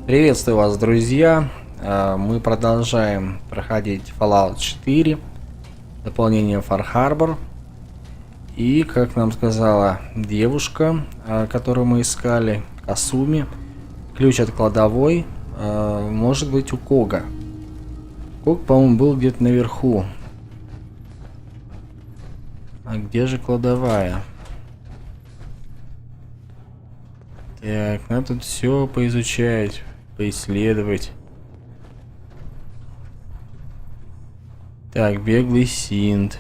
Приветствую вас, друзья. Мы продолжаем проходить Fallout 4, дополнение Far Harbor. И, как нам сказала девушка, которую мы искали, Касуми, ключ от кладовой может быть у Кога. Ког, по-моему, был где-то наверху. А где же кладовая? Так, надо тут все поизучать, поисследовать. Так, беглый синт.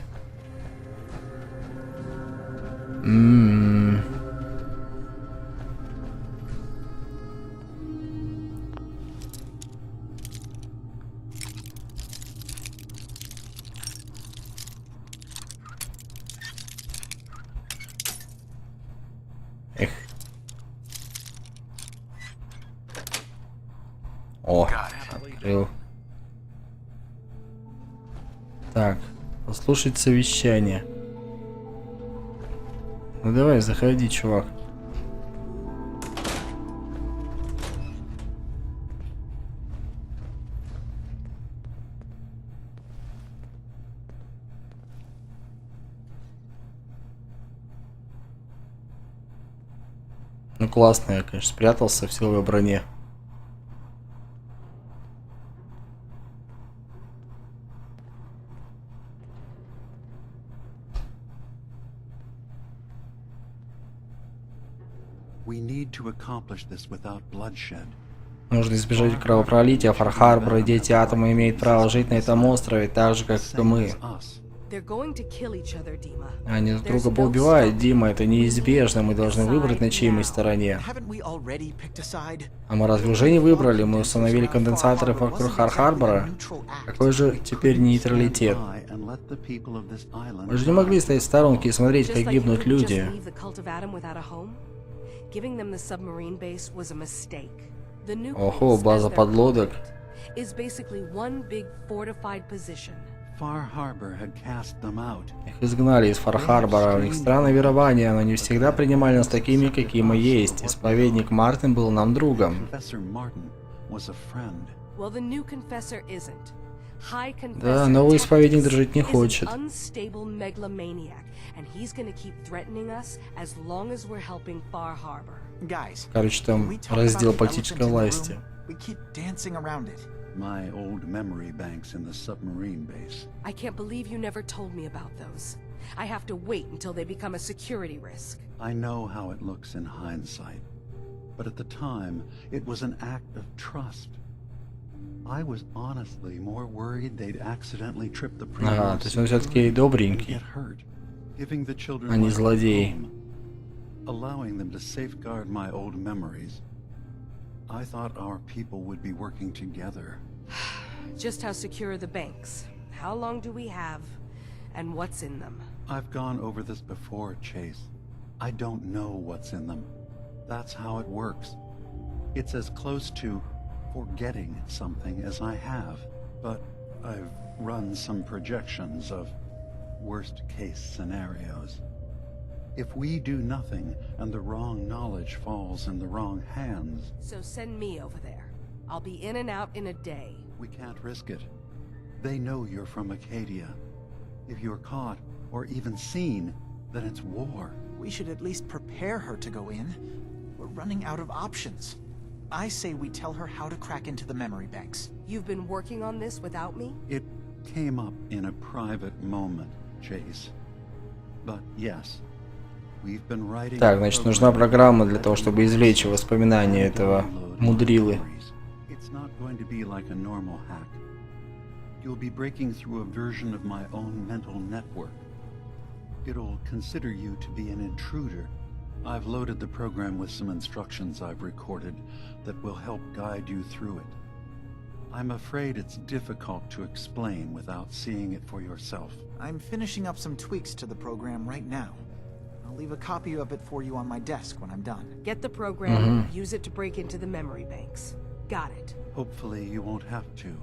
Эх. О, открыл. Так, послушать совещание. Ну давай, заходи, чувак. Ну классно, я, конечно, спрятался в силовой броне. Нужно избежать кровопролития. Far Harbor и дети Атома имеют право жить на этом острове, так же, как и мы. Они друг друга поубивают, Дима, это неизбежно, мы должны выбрать, на чьей мы стороне. А мы разве уже не выбрали? Мы установили конденсаторы вокруг Far Harbor. Какой же теперь нейтралитет? Мы же не могли стоять в сторонке и смотреть, как гибнут люди. Ого, база подлодок. Их изгнали из Far Harbor, у них странное верование, но не всегда принимали нас такими, какие мы есть. Исповедник Мартин был нам другом. Да, новый исповедник дружить не хочет. Короче, там раздел политической власти. My old memory banks in the submarine base. I can't believe you never told me about those. I have to wait until they become a security risk. I know how it looks in hindsight, but at the time, it was an act of trust. I was honestly more worried they'd accidentally trip the Ага, то есть он все-таки добренький, а не злодей. Allowing them to safeguard my old memories. I thought our people would be working together. Just how secure are the banks? How long do we have? And what's in them? I've gone over this before, Chase. I don't know what's in them. That's how it works. It's as close to forgetting something as I have. But I've run some projections of worst-case scenarios. If we do nothing, and the wrong knowledge falls in the wrong hands... So send me over there. I'll be in and out in a day. We can't risk it. They know you're from Acadia. If you're caught, or even seen, then it's war. We should at least prepare her to go in. We're running out of options. I say we tell her how to crack into the memory banks. You've been working on this without me? It came up in a private moment, Chase. But yes... Так, значит, нужна программа для того, чтобы извлечь воспоминания этого мудрилы. I've loaded the program with some instructions I've recorded that will help guide you through it. I'm afraid it's difficult to explain without seeing it for yourself. I'm finishing up some tweaks to the program right now. I'll leave a copy of it for you on my desk when I'm done. Get the program, use it to break into the memory banks. Got it. Hopefully you won't have to.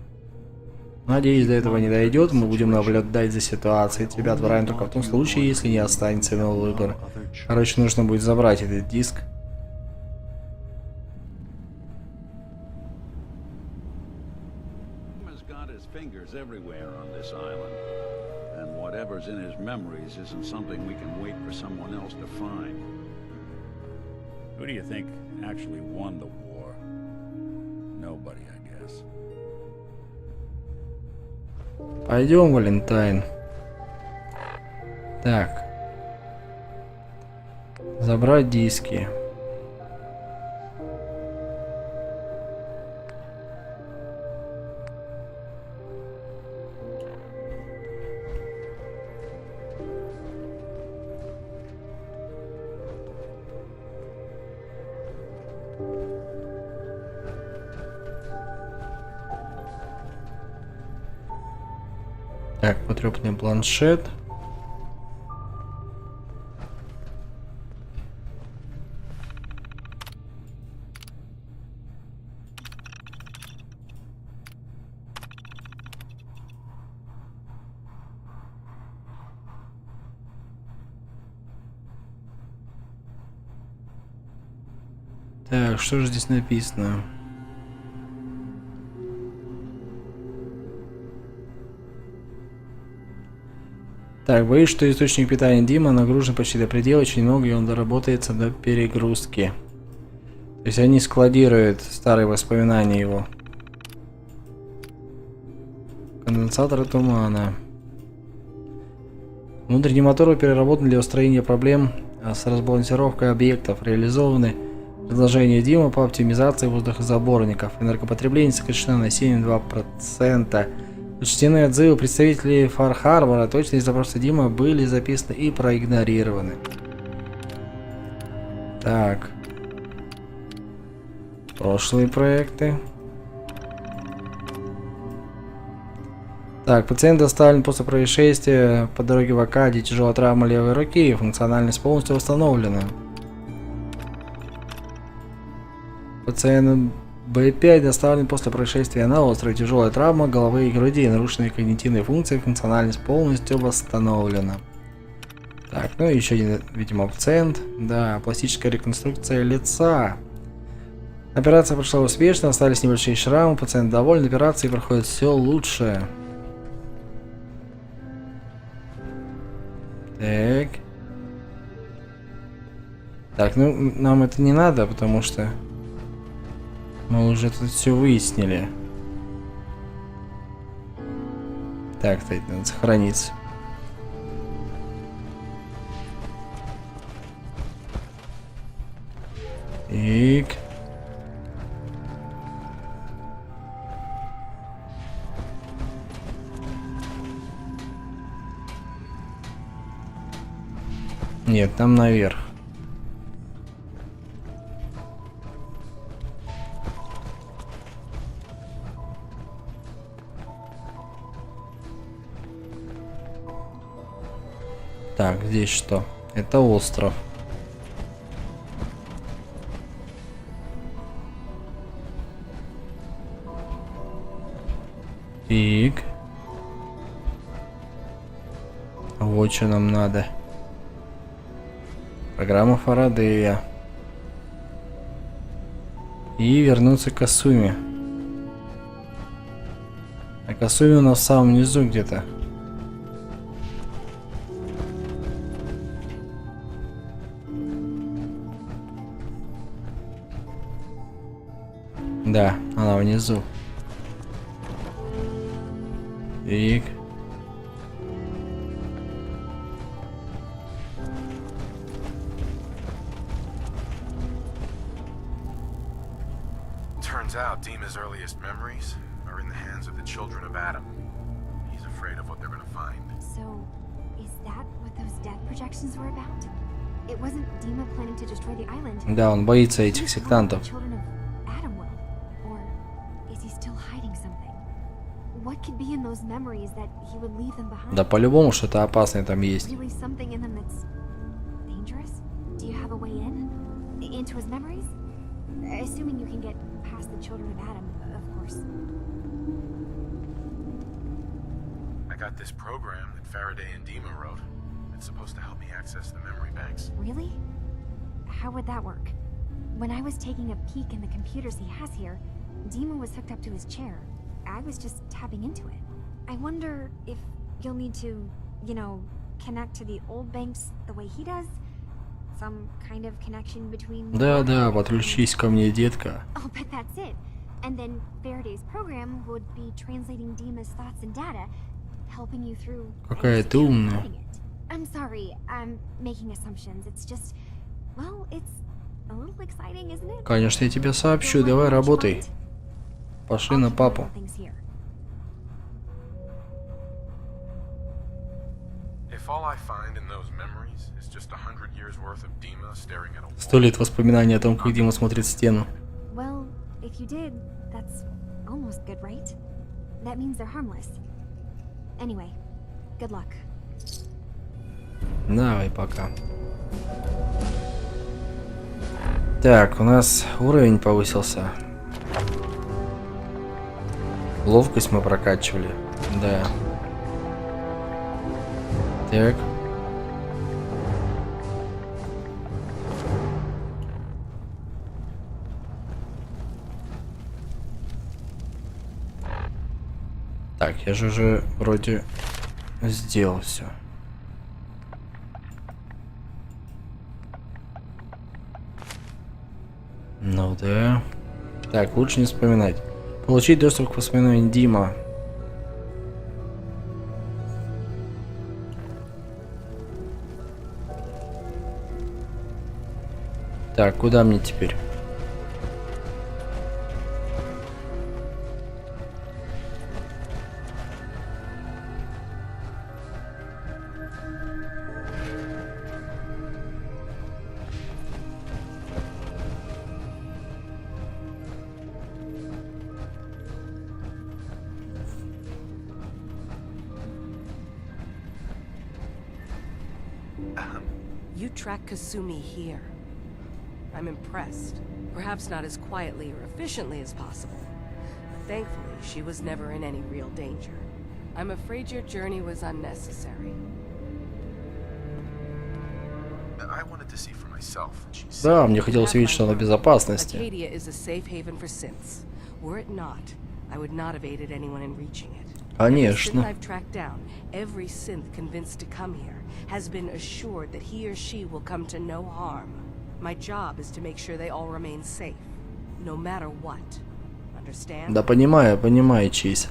Надеюсь, до этого не дойдет, мы будем наблюдать за ситуацией. Тебя отправим только в том случае, если не останется иного выбора. Короче, нужно будет забрать этот диск. got his fingers everywhere on this island. And whatever's in his memories isn't something we can wait for someone else to find. Who do you think actually won the war? Nobody, I guess. Пойдем, Валентайн. Так. Забрать диски. Так, потрепанный планшет. Так, что же здесь написано? Так, боюсь, что источник питания Дима нагружен почти до предела, очень много, и он доработается до перегрузки. То есть они складируют старые воспоминания его. Конденсаторы тумана. Внутренний мотор переработан для устранения проблем с разбалансировкой объектов. Реализованы предложения Дима по оптимизации воздухозаборников. Энергопотребление сокращено на 7,2%. Учтены отзывы представителей Фар-Харбора, точные запросы Дима были записаны и проигнорированы. Так. Прошлые проекты. Так, пациент доставлен после происшествия по дороге в АРКАДИИ, тяжелая травма левой руки, функциональность полностью восстановлена. Пациент Б5 доставлен после происшествия на острове, тяжелая травма головы и груди, нарушенные когнитивные функции, функциональность полностью восстановлена. Так, ну и еще один, видимо, пациент. Да, пластическая реконструкция лица. Операция прошла успешно, остались небольшие шрамы, пациент доволен, операцией проходит все лучше. Так. Так, ну нам это не надо, потому что мы уже тут все выяснили. Так, кстати, надо сохраниться. Так. Нет, там наверх. Так, здесь что? Это остров. Так. Вот что нам надо. Программа Фарадея. И вернуться к Асуме. А Касуми у нас в самом низу где-то. Да, она внизу. Так. Turns out Dima's earliest memories are in the hands of the children of Adam. He's afraid of what they're gonna find. So, is that what those death projections were about? It wasn't Dima planning to destroy the island. Да, он боится этих сектантов. Children of Adam will, or is he still hiding something? What could be in those memories that he would leave them behind? Да, по-любому что-то опасное там есть. Really something in them that's dangerous? Do you have a way in? Into his memories? Assuming you can get past the children of Adam, of course. I got this program that Faraday and Dima wrote. It's supposed to help me access the memory banks. Really? How would that work? When I was taking a peek in the computers he has here, Dima was hooked up to his chair. I was just tapping into it. I wonder if you'll need to, you know, connect to the old banks the way he does. Some kind of connection between. Да, подключись ко мне, детка. I'll bet that's it. And then Faraday's program would be translating Dima's thoughts and data, helping you through. Какая ты умная. I'm sorry, I'm making assumptions. It's just, well, it's a little exciting, isn't it? Конечно, я тебе сообщу. Давай работай. Пошли на папу. If all I find in those memories is just 100 years worth of Dima staring at a wall. 100 лет воспоминаний о том, как Дима смотрит в стену. Well, if you did, that's almost good, right? That means they're harmless. Anyway, good luck. Давай, пока. Так, у нас уровень повысился. Ловкость мы прокачивали. Да. Так. Так, я же уже вроде сделал все. Ну да. Так, лучше не вспоминать. Получить доступ к воспоминаниям ДиМА. Так, куда мне теперь? You track Kasumi here. I'm impressed. Perhaps not as quietly or efficiently as possible. But thankfully, she was never in any real danger. I'm afraid your journey was unnecessary. I wanted to see for myself. She's Да, мне хотелось увидеть, что она в безопасности. Arcadia is a safe haven for synths. Were it not, I would not have aided anyone in reaching it. Конечно. Every synth I've tracked down, every synth convinced to come here, has been assured that he or she will come to no harm. My job is to make sure they all remain safe, no matter what. Understand? Да, понимаю, Чейз.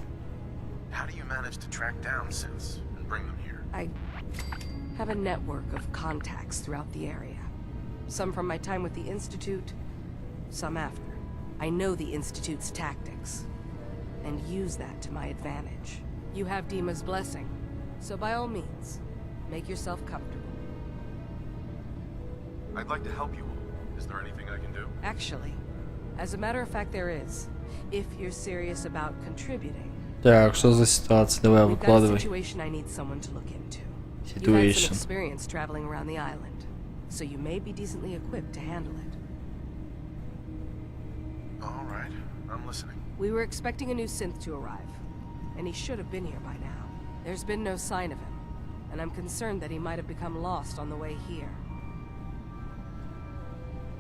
How do you manage to track down synths and bring them here? I have a network of contacts throughout the area. Some from my time with the Institute, some after. I know the Institute's tactics, and use that to my advantage. You have Dima's blessing, so by all means, make yourself comfortable. I'd like to help you all. Is there anything I can do? Actually, as a matter of fact, there is. If you're serious about contributing. Так, что за ситуация? Давай, We've got a выкладывай. situation I need someone to look into. You've had some Situation. experience traveling around the island, so you may be decently equipped to handle it. All right, I'm listening. We were expecting a new synth to arrive, and he should have been here by now. There's been no sign of him, and I'm concerned that he might have become lost on the way here.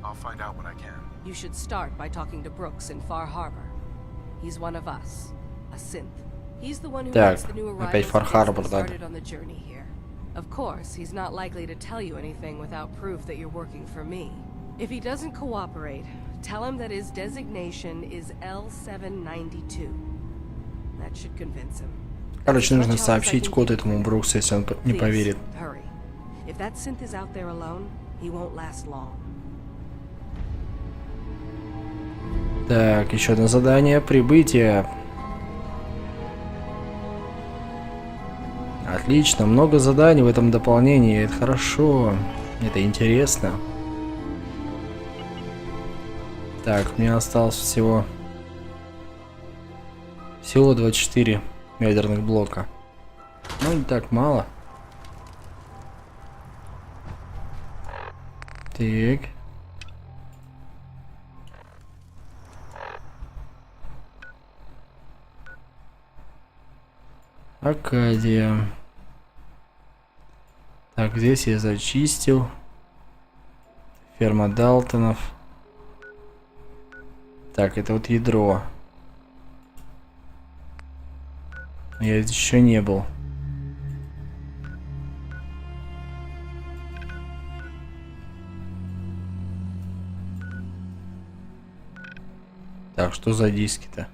I'll find out what I can. You should start by talking to Brooks in Far Harbor. He's one of us, a synth. He's the one who Так, makes the new опять arrivals Far and gets Harbor, them да. started on the journey here. Of course, he's not likely to tell you anything without proof that you're working for me. If he doesn't cooperate, tell him that his designation is L792. That should convince him. Короче, нужно сообщить код этому Бруксу, если он не поверит. Hurry. If that synth is out there alone, he won't last long. Так, еще одно задание. Прибытие. Отлично, много заданий в этом дополнении. Это хорошо. Это интересно. Так, мне осталось всего 24 ядерных блока. Ну, не так мало. Так. Аркадия. Так, здесь я зачистил. Ферма Далтонов. Так, это вот ядро. Я еще не был. Так, что за диски-то?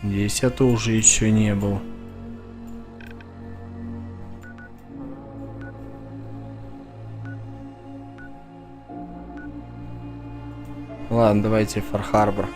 Здесь я тоже еще не был. Ладно, давайте Фар-Харбор.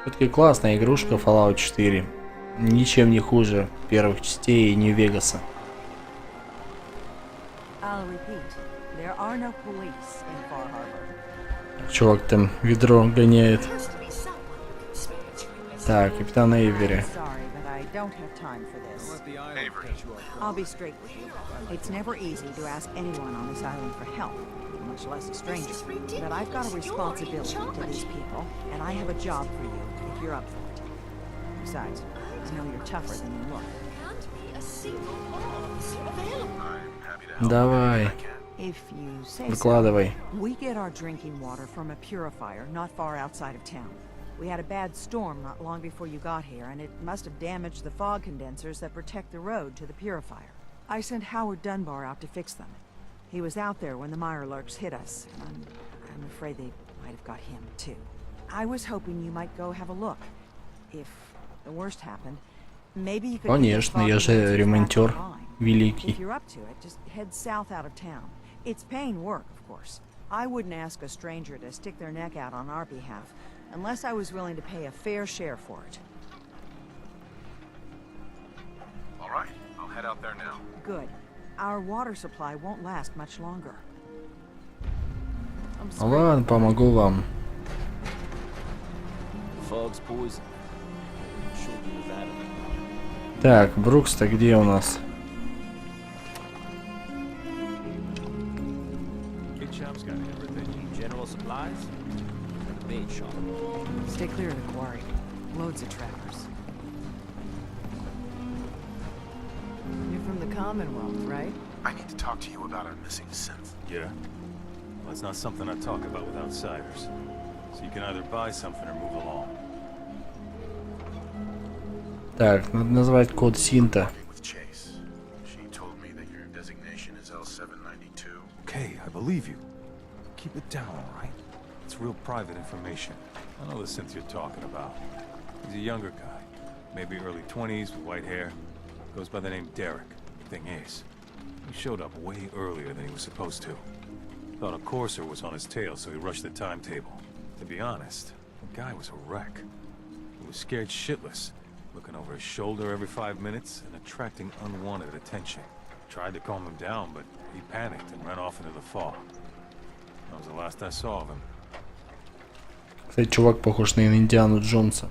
Все-таки классная игрушка Fallout 4. Ничем не хуже первых частей и Нью-Вегаса. Чувак там ведро гоняет. Так, капитан Эйвери. I'll be straight with you. It's never easy to ask anyone on this island for help, much less a stranger. But I've got a responsibility to these people, and I have a job for you if you're up for it. Besides, I know you're tougher than you look. Давай, If you say so, выкладывай. we get our drinking water from a purifier not far outside of town. We had a bad storm not long before you got here, and it must have damaged the fog condensers that protect the road to the purifier. I sent Howard Dunbar out to fix them. He was out there when the Mirelurks hit us, and I'm afraid they might have got him, too. I was hoping you might go have a look. If the worst happened, maybe you could... Конечно, я же ремонтер великий. If you're up to it, just head south out of town. It's paying work, of course. I wouldn't ask a stranger to stick their neck out on our behalf, unless I was willing to pay a fair share for it. All right, I'll head out there now. Good. Our water supply won't last much longer. Ладно, помогу вам. Так, Брукс-то где у нас? Stay clear of the quarry. Loads of trappers. You're from the Commonwealth, right? I need to talk to you about our missing synth. Yeah. Well, it's not something I talk about with outsiders. So you can either buy something or move along. Так, надо назвать код синта. With Chase. She told me that your designation is L792. Okay, I believe you. Keep it down, all right? It's real private information. I know the synth you're talking about. He's a younger guy. Maybe early 20s with white hair. Goes by the name Derek. Thing is, he showed up way earlier than he was supposed to. Thought a courser was on his tail, so he rushed the timetable. To be honest, the guy was a wreck. He was scared shitless, looking over his shoulder every 5 minutes and attracting unwanted attention. Tried to calm him down, but he panicked and ran off into the fog. That was the last I saw of him. Кстати, чувак похож на Индиану Джонса.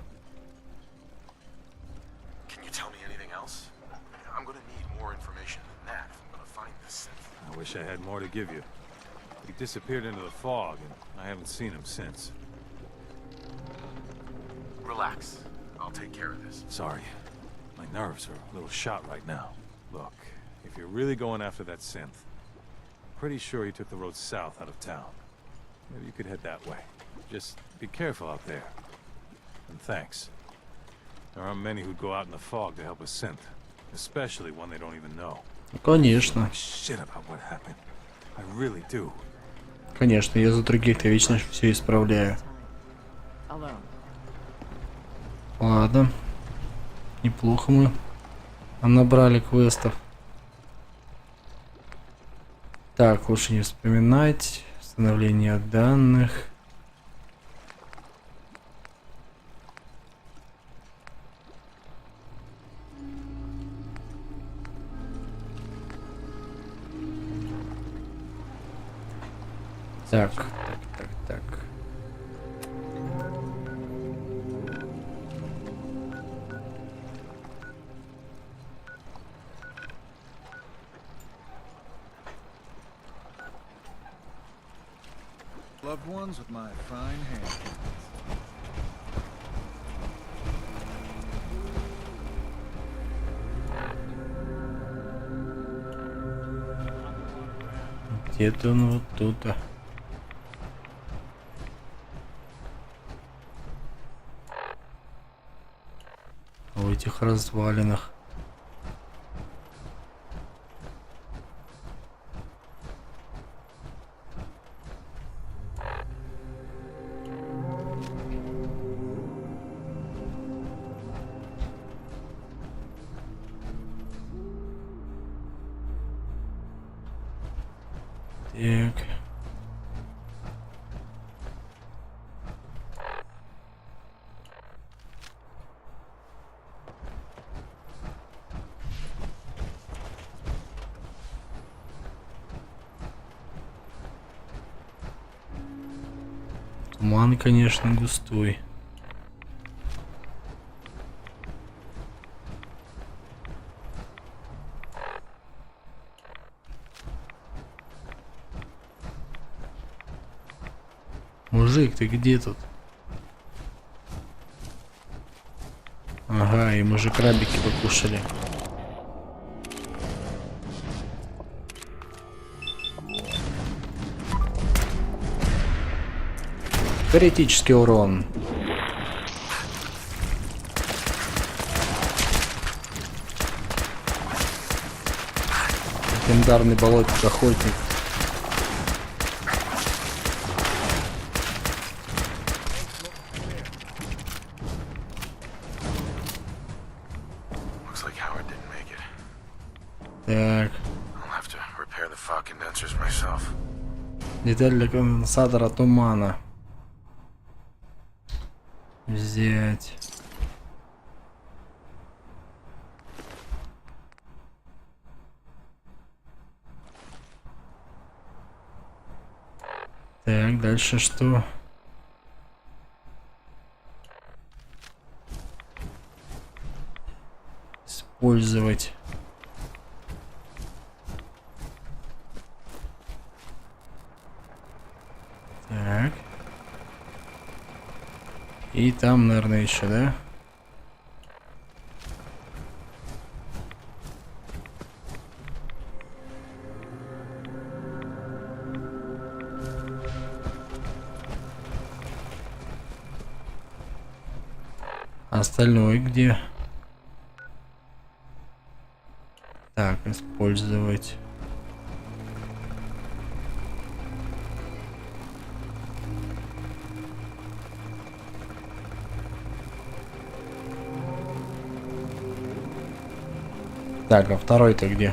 Can you tell me anything else? I'm gonna need more information than that if I'm gonna find this synth. I wish I had more to give you. He disappeared into the fog, and I haven't seen him since. Relax. I'll take care of this. Sorry. My nerves are a little shot right now. Look, if you're really going after that synth, I'm pretty sure he took the road south out of town. Maybe you could head that way. Just be careful out there. And thanks. There aren't many who'd go out in the fog to help a synth, especially one they don't even know. Конечно. Shit about what happened. I really do. Конечно, я за других-то вечно все исправляю. Alone. Ладно. Неплохо мы набрали квестов. Так, лучше не вспоминать. Восстановление данных. Так. Loved ones with my fine hand. Где-то он вот тут. В этих развалинах. Так. Туман, конечно, густой. Мужик, ты где тут? Ага, и мы же крабики покушали. Критический урон. Легендарный болотный охотник. Так. Деталь для конденсатора тумана. Взять. Так, дальше что? Использовать. Так. И там, наверное, еще, да? Остальное где? Так, использовать. Так, а второй-то где?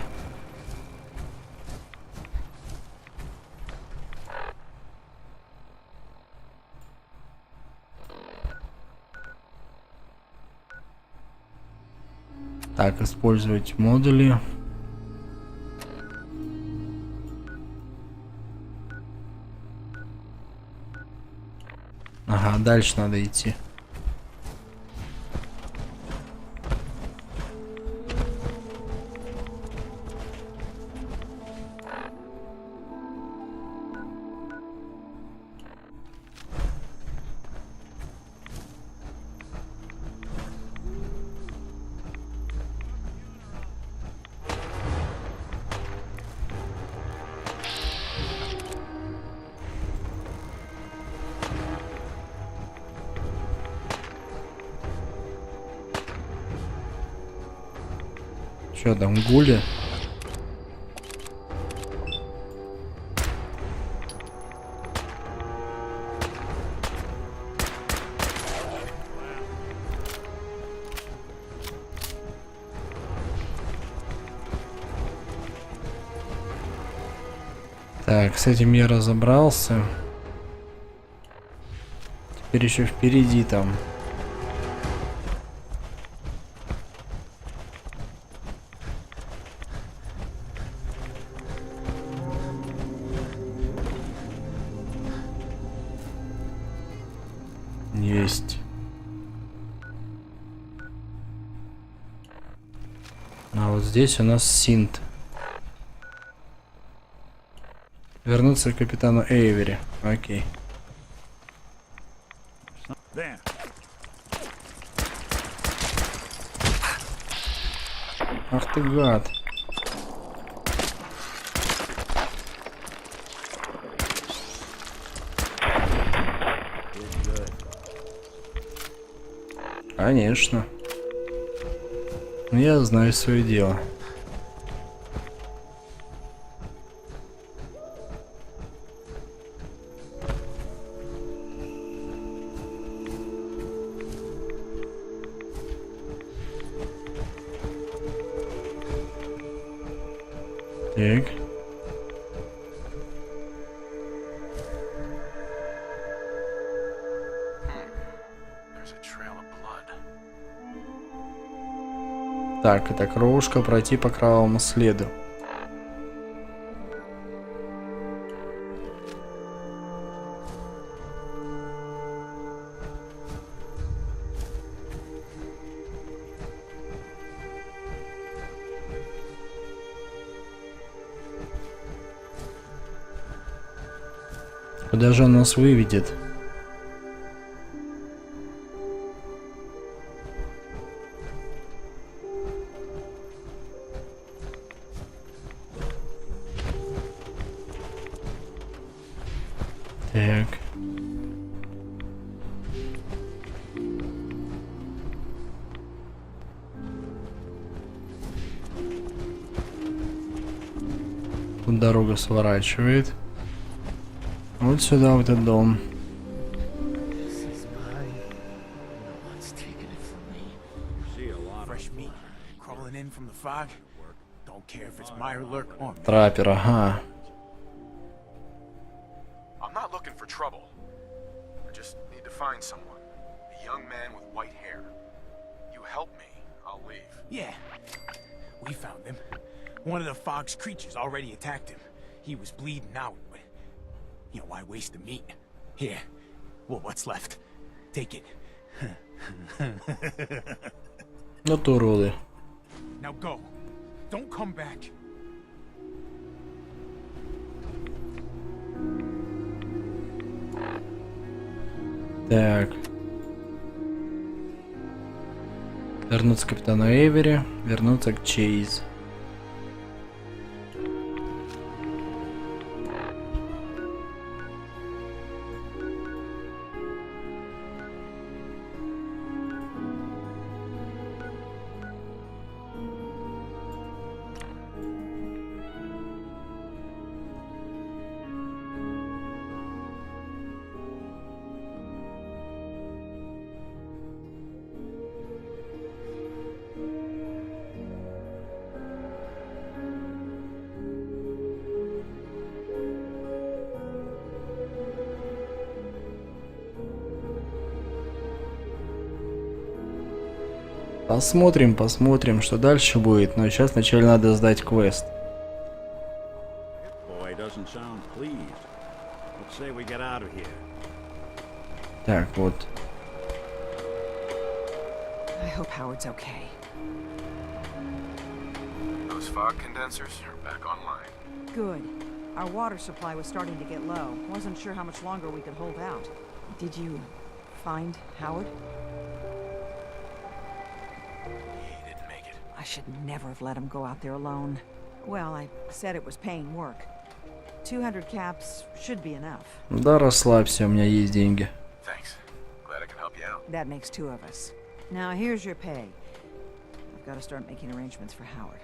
Так, использовать модули. Ага, дальше надо идти. Что там, гули? Так, с этим я разобрался. Теперь еще впереди там. Есть. А вот здесь у нас синт. Вернуться к капитану Эйвери. Окей. There. Ах ты гад. Конечно. Я знаю свое дело. Так. There's a trail of blood. Так, это кровушка, пройти по кровавому следу. Куда же он нас выведет? Так. Тут дорога сворачивает. Вот сюда, в этот дом. Траппер, ага. I'm not looking for trouble. I just need to find someone. A young man with white hair. You help me, I'll leave. Yeah, we found him. One of the fog's creatures already attacked him. He was bleeding out, but you know, why waste the meat? Here, well, what's left? Take it. Вот уроды. Now go. Don't come back. Так. Вернуться к капитану Эйвери, вернуться к Чейз. Посмотрим, что дальше будет. Но сейчас вначале надо сдать квест. Так, вот. I hope Howard's okay. Those fog condensers are back online. Good. Our water supply was starting to get low. Wasn't sure how much longer we could hold out. Did you find Howard? He didn't make it. I should never have let him go out there alone. Well, I said it was paying work. 200 caps should be enough. Да, расслабься, у меня есть деньги. Thanks. Glad I can help you out. That makes two of us. Now here's your pay. I've got to start making arrangements for Howard.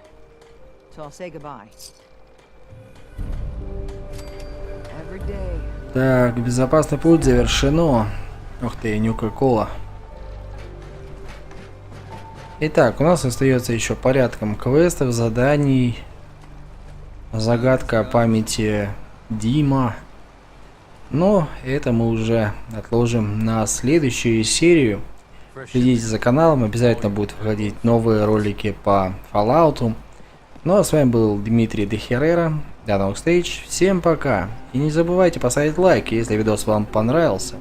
So I'll say goodbye. Every day. Так, безопасный путь завершено. Ух ты, нюка-кола. Итак, у нас остается еще порядком квестов, заданий. Загадка о памяти ДиМА. Но это мы уже отложим на следующую серию. Следите за каналом, обязательно будут выходить новые ролики по Fallout. Ну а с вами был Дмитрий Дехерера. До новых встреч, всем пока. И не забывайте поставить лайк, если видос вам понравился.